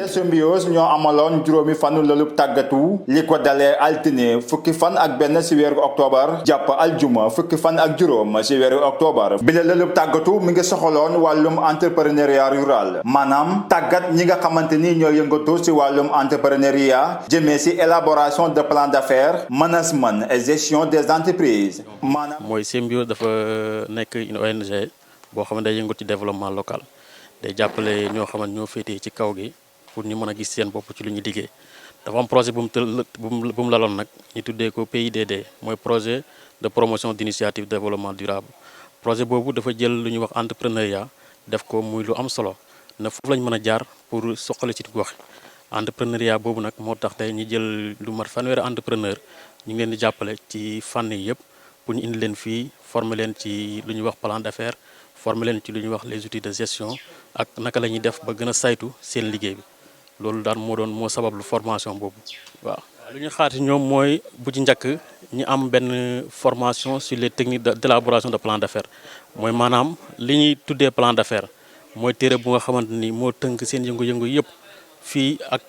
Symbiose ñoo amaloon juróomi fanu lëlub tàggatu li ko dalee altine fukki fan ak benn si weeru octobre jàpp aljuma fukki fan ak juróom si weeru octobre bi la lëlub tàggatu mi ngi soxaloon wàllum entrepreneuriat rural maanaam tàggat ñi nga xamante ni ñoo yëngatu si wàllum entrepreneuriat jëmee si élaboration de plan d'affaires management et gestion des entreprises maanaam. mooy Symbiose dafa nekk une ONG boo xam ne day yëngatu ci développement local. day jàppale ñoo xamante ñoo féetee ci kaw gi pour ñu mën a gis seen bopp ci lu ñu liggéey dafa am projet bu mu laloon nag ñu tuddee ko PIDD mooy projet de promotion d'initiative de développement durable projet boobu dafa jël lu ñuy wax entrepreneuriat def ko muy lu am solo na foofu lañ mën a jaar pour soqali ci gox entrepreneuriat boobu nag moo tax tey ñu jël lu mat fanweeri entrepreneur ñu ngi leen di jàppale ci fànn yi yëpp pour ñu indi leen fii former leen ci lu ñuy wax plan d'affaires former leen ci lu ñuy wax les outils de gestion ak naka la ñuy def ba gën a saytu seen liggéey bi loolu daal moo sabablu formation boobu waaw. lu ñu xaati ñoom mooy bu ci njëkk ñu am benn formation sur les techniques d'élaboration de plan d'affaires mooy maanaam li ñuy tuddee plan d'affaires mooy téere bu nga xamante ni moo tënk seen yëngu-yëngu yëpp fii ak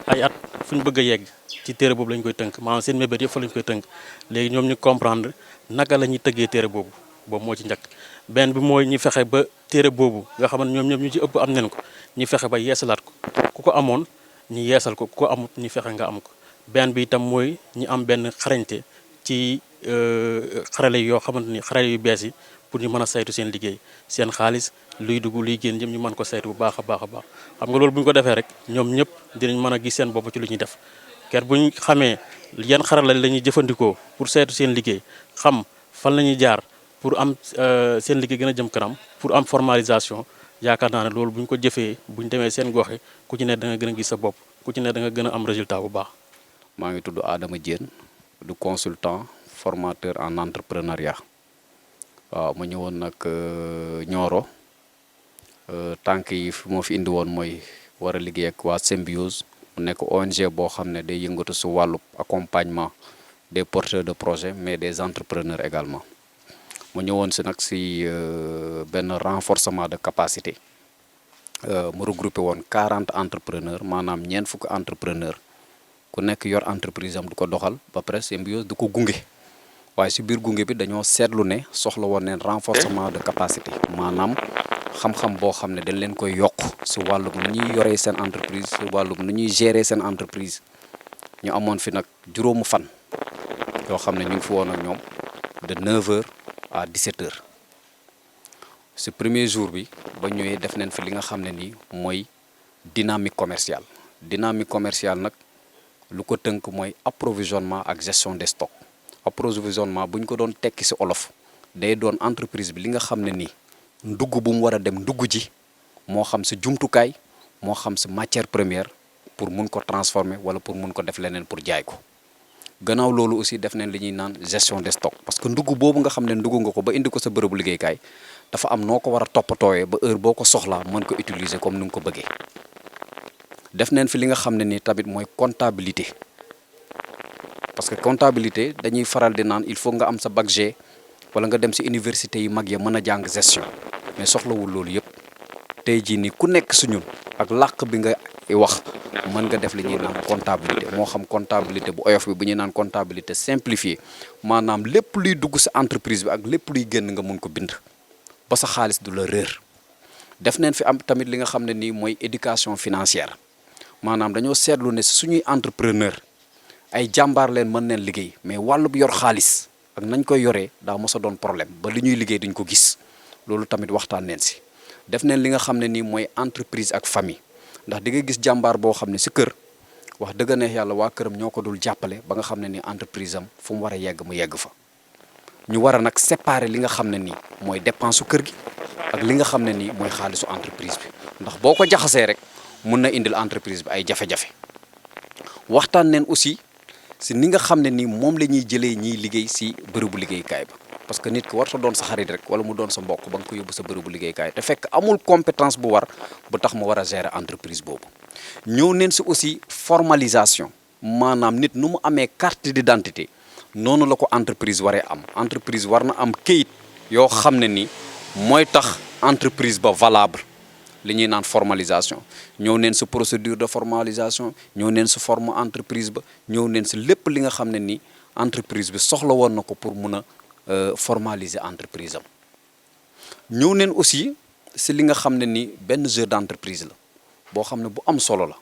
ay at fu ñu bëgg a yegg ci téere boobu la ñu koy tënk maanaam seen mébét yëpp fa la ñu koy tënk léegi ñoom ñu comprendre naka la ñuy tëggee téere boobu moo ci njëkk. benn bi mooy ñu fexe ba téere boobu nga xam ne ñoom ñëpp ñu ci ëpp am nañ ko ñu fexe ba yeesalaat ko ku ko amoon ñu yeesal ko ku ko amut ñu fexe nga am ko benn bi itam mooy ñu am benn xarañte ci xarale yoo xamante ni xarale yu bees yi pour ñu mën a saytu seen liggéey seen xaalis luy dugg luy génn yëpp ñu mën ko saytu bu baax a baax a baax xam nga loolu bu ñu ko defee rek ñoom ñëpp dinañ mën a gis seen bopp ci lu ñuy def ker bu ñu xamee yan xarale la ñuy jëfandikoo pour saytu seen liggéey xam fan la ñuy jaar pour am seen liggéey gën a jëm kanam pour am formalisation yaakaar naa ne loolu bu ñu ko jëfee bu ñu demee seen goxe ku ci ne da nga gën a gis sa bopp ku ci ne da nga gën a am résultat bu baax. maa ngi tudd Adama Diène du consultant formateur en entrepreneuriat waaw ma ñëwoon nag Nioro tànk yi fi moo fi indi woon mooy war a liggéey ak waa Symbiose mu nekk ONG boo xam ne day yëngatu su wàllu accompagnement des porteurs de projet mais des entrepreneurs également. mu ñëwoon si nag si benn renforcement de capacité mu regroupé woon 40 entrepreneurs maanaam ñeent fukki entrepreneur ku nekk yor entreprise am du ko doxal ba pare Symbiose du ko gunge waaye si biir gunge bi dañoo seetlu ne soxla woon neen renforcement de capacité maanaam xam-xam boo xam ne dañ leen koy yokk si wàllum nu ñuy yoree seen entreprise si wàllum nu ñuy gérer seen entreprise ñu amoon fi nag juróomu fan yoo xam ne ñu ngi fi woon ak ñoom de 9h à 17h ce premier jour bi ba ñëwee def nañ fi li nga xam ne nii mooy dynamique commerciale nag lu ko tënk mooy approvisionnement ak gestion des stocks approvisionnement bu ñu ko doon tekki ci olof day doon entreprise bi li nga xam ne nii ndugg bu mu war a dem ndugg ji moo xam ci jumtukaay moo xam ci matière première pour mun ko transformer wala pour mun ko def leneen pour jaay ko. gannaaw loolu aussi def nañ li ñuy naan gestion des stocks parce que ndugg boobu nga xam ne ndugg nga ko ba indi ko sa bërëbu liggéeykaay dafa am noo ko war a toppatooyee ba heure boo ko soxlaa mën ko utiliser comme ni nga ko bëggee def nañ fi li nga xam ne nii tamit mooy comptabilité parce que comptabilité dañuy faral di naan il faut nga am sa bac G wala nga dem ci université yu mag ya mën a jàng gestion mais soxlawul loolu yëpp tey jii nii ku nekk su ñun ak làkk bi nga wax mën nga def li ñuy naan comptabilité moo xam comptabilité bu oyof bi bu ñuy naan comptabilité simplifiée maanaam lépp luy dugg ci entreprise bi ak lépp luy génn nga mun ko bind ba sa xaalis du la réer def neen fi am tamit li nga xam ne nii mooy éducation financière maanaam dañoo seetlu ne ci suñuy entrepreneur ay jàmbaar leen mën neen liggéey mais wàllu bu yor xaalis ak nañ koy yoree daa mos a doon problème ba li ñuy liggéey duñ ko gis loolu tamit waxtaan neen ci def neen li nga xam ne nii mooy entreprise ak famille ndax di nga gis jàmbaar boo xam ne ci kër wax dëgg neex yàlla waa këram ñoo ko dul jàppale ba nga xam ne ni entreprise am fu mu war a yegg mu yegg fa ñu war a nag séparer li nga xam ne nii mooy dépense su kër gi ak li nga xam ne nii mooy xaalisu entreprise bi ndax boo ko jaxasee rek mun na indil entreprise bi ay jafe-jafe waxtaan neen aussi ci ni nga xam ne nii moom la ñuy jëlee ñiy liggéey ci bërëbu liggéeykaay ba parce que nit ki war sa doon sa xarit rek wala mu doon sa mbokk ba nga ko yóbbu sa bërëbu liggéeykaay te fekk amul compétence bu war bu tax mu war a gérer entreprise boobu ñëw neen ci aussi formalisation maanaam nit nu mu amee carte d'identité noonu la ko entreprise waree am entreprise war na am kayit yoo xam ne ni mooy tax entreprise ba valable li ñuy naan formalisation ñëw neen si procédure de formalisation ñëw neen si forme entreprise ba ñëw neen si lépp li nga xam ne ni entreprise bi soxla woon na ko pour mun a formaliser entreprise am ñëw neen aussi si li nga xam ne ni benn jeu d'entreprise la boo xam ne bu am solo la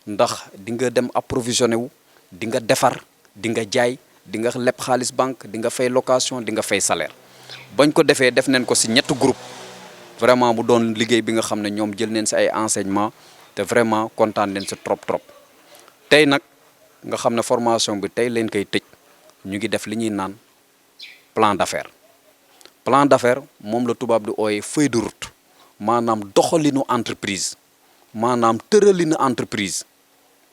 ndax di nga dem approvisionné wu di nga defar di nga jaay di nga leb xaalis banque di nga fay location di nga fay salaire bañ ko defee def neen ko si ñetti groupe vraiment mu doon liggéey bi nga xam ne ñoom jël neen si ay enseignement te vraiment kontaan leen si trop tey nag nga xam ne formation bi tey leen koy tëj ñu ngi def li ñuy naan plan d'affaires moom la tubaab di ooyee feuille de route maanaam doxalinu entreprise maanaam tëralinu entreprise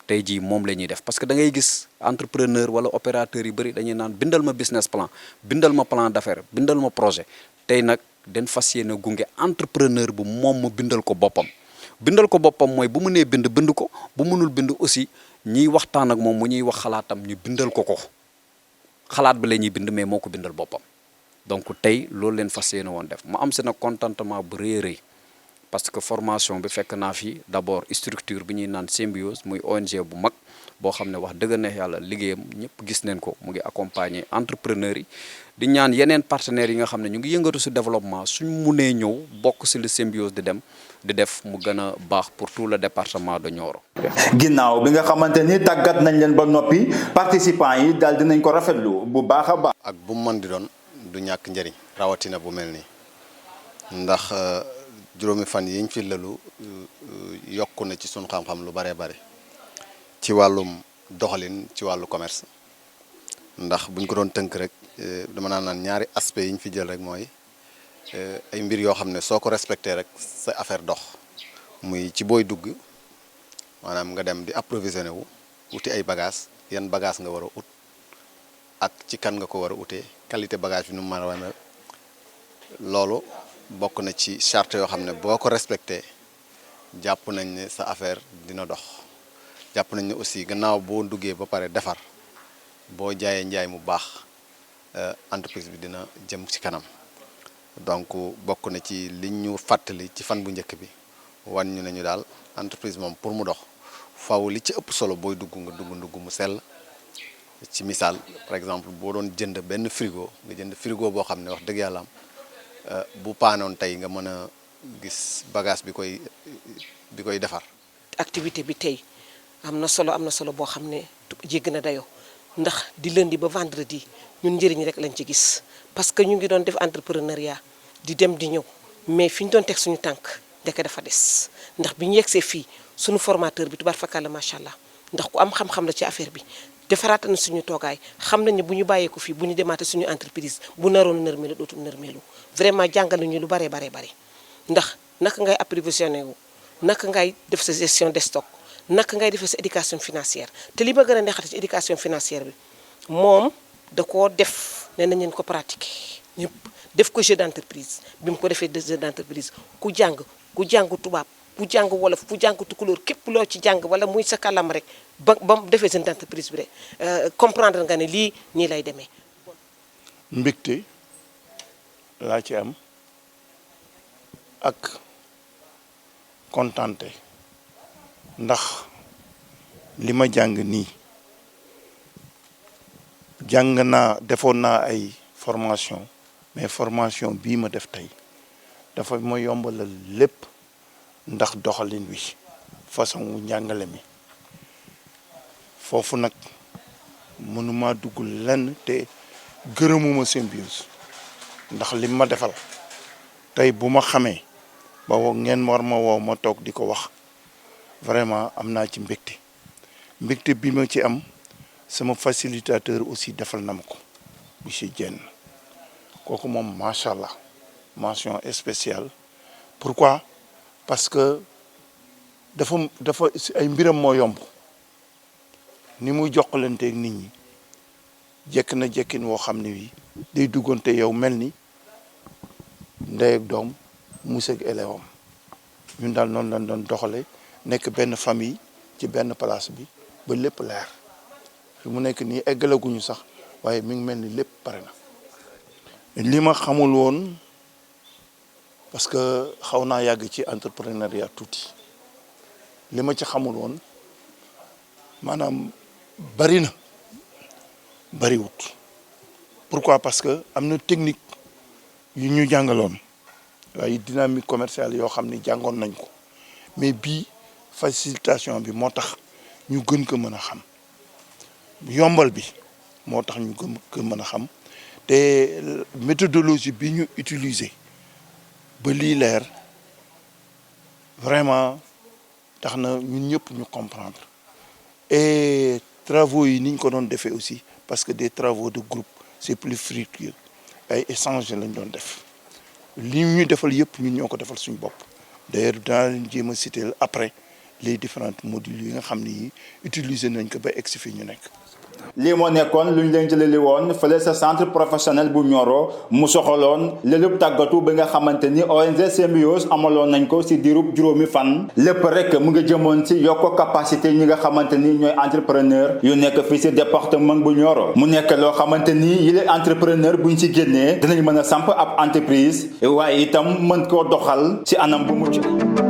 tey jii moom la ñuy def parce que da ngay gis entrepreneur wala opérateur yu bëri dañuy naan bindal ma business plan bindal ma plan d'affaires bindal ma projet tey nag den fas yéene gunge entrepreneur bu moom mu bindal ko boppam mooy bu mu nee bind ko bu mënul bind aussi ñiy waxtaan ak moom mu ñuy wax xalaatam ñu bindal ko xalaat bi la ñuy bind mais moo ko bindal boppam donc tey loolu leen fas yéene woon def ma am si nag contentement bu rëy parce que formation bi fekk naa fi d'abord structure bi ñuy naan Symbiose muy ONG bu mag boo xam ne wax dëgg neex yàlla liggéeyam ñëpp gis neen ko mu ngi accompagner entrepreneurs yi di ñaan yeneen partenaires yi nga xam ne ñu ngi yëngatu si développement suñ munee ñëw bokk si le Symbiose di def mu gën a baax pour tout le département de Nioro. ginnaaw bi nga xamante ni tàggat nañ leen ba noppi participants yi daal dinañ ko rafetlu bu baax a baax. ak bu mu mën di doon du ñàkk njëriñ rawatina bu mel nii ndax juróomi fan yiñ fi lalu yokku na ci sunu xam-xam lu bare bare ci wàllum doxalin ci wàllu commerce ndax buñ ko doon tënk rek dama naan ñaari aspect yiñ fi jël rek mooy ay mbir yoo xam ne soo ko respecté rek sa affaire dox muy ci booy dugg maanaam nga dem di approvisionné wu uti ay bagages yan bagage nga war a ut ak ci kan nga ko war a utee qualité bagage bi nu mu mën a wane loolu bokk na ci charte yoo xam ne boo ko respecté jàpp nañ ne sa affaire dina dox jàpp nañ ne aussi gannaaw boo duggee ba pare defar boo jaayee njaay mu baax entreprise bi dina jëm ci kanam donc bokk na ci li ñu fàttali ci fan bu njëkk bi wan ñu ne ñu daal entreprise moom pour mu dox faaw li ci ëpp solo booy dugg nga dugg mu sell ci misaal par exemple boo doon jënd benn frigo nga jënd frigo boo xam ne wax dëgg yàlla am bu paanoon tey nga mën a gis bagage bi koy defar. activité bi tey am na solo boo xam ne jégg na dayoo ndax di lundi ba vendredi ñun njëriñ rek lañ ci gis parce que ñu ngi doon def entrepreneuriat di dem di ñëw mais fi ñu doon teg suñu tànk ndeke dafa des ndax bi ñu yegsee fii suñu formateur bi tubaar fakàlla macha allah ndax ku am xam-xam la ci affaire bi. defaraat na suñu toogaay xam nañ ne bu ñu bàyyee ko fii bu ñu demaatee suñu entreprise bu naroon nërmeelu dootul nërmeelu vraiment jàngal nañu lu bare ndax naka ngay approvisionné wu naka ngay def sa gestion de stock naka ngay defee sa éducation financière te li ma gën a neexate ci éducation financière bi moom da koo def ne nañ leen ko pratiquer ñëpp def ko jeu d'entreprise bi mu ko defee jeu d'entreprise ku jàng tubaab ku jàng wolof ku jàng tukulóor képp loo ci jàng wala muy sa kàllaama rek ba mu defee seen entreprise bi rek comprendre nga ne lii nii lay demee. mbégte laa ci am ak kontante ndax li ma jàng nii jàng naa defoon naa ay formation mais formation bii ma def tey dafa ma yombalal lépp ndax doxalin wi façon wu njàngale mi foofu nag mënuma dugg lenn te gërëmuma Symbiose ndax li ma defal tey bu ma xamee ba ngeen war ma woo ma toog di ko wax vraiment am naa ci mbégte bi ma ci am sama facilitateur aussi defal na ma ko monsieur Diène kooku moom macha allah mention spéciale pourquoi parce que dafa ay mbiram moo yomb ni muy jokkalanteeg nit ñi jekk na jekkin woo xam ne wi day duggante yow mel ni ndey ak doom monsieur ak élève am ñun daal noonu lañ doon doxale nekk benn famille ci benn place bi ba lépp leer fi mu nekk nii eggalaguñu sax waaye mi ngi mel ni lépp pare na li ma xamul woon parce que xaw naa yàgg ci entrepreneuriat tuuti li ma ci xamul woon maanaam bari na bariwut. Pourquoi? Parce que am na technique yu ñu jàngaloon waaye dynamique commerciale yoo xam ni jàngoon nañ ko mais bii facilitation bi moo tax ñu gën ko mën a xam yombal bi moo tax ñu gën ko mën a xam te méthodologie bi ñu utiliser ba lii leer vraiment tax na ñun ñëpp ñu comprendre et travaux yi ni ñu ko doon defee aussi parce que des travaux de groupe c'est plus fructueux ay échange lañ doon def li ñu defal yëpp ñun ñoo ko defal suñu bopp d'ailleurs dans leen jéem a citer après les différents modules yi nga xam ni utiliser nañ ko ba egsi fi ñu nekk. lii moo nekkoon lu ñu leen jëleli woon fële sa centre professionnel bu Nioro mu soxaloon lélub tàggatu bi nga xamante ni ONG Symbiose amaloon nañ ko si diirub juróomi fan lépp rek mu ngi jëmoon si yokk capacité ñi nga xamante ni ñooy entrepreneur yu nekk fii si département bu Nioro mu nekk loo xamante ni yile entrepreneur buñ si génnee dinañ mën a samp ab entreprise waaye itam mën koo doxal si anam bu mucc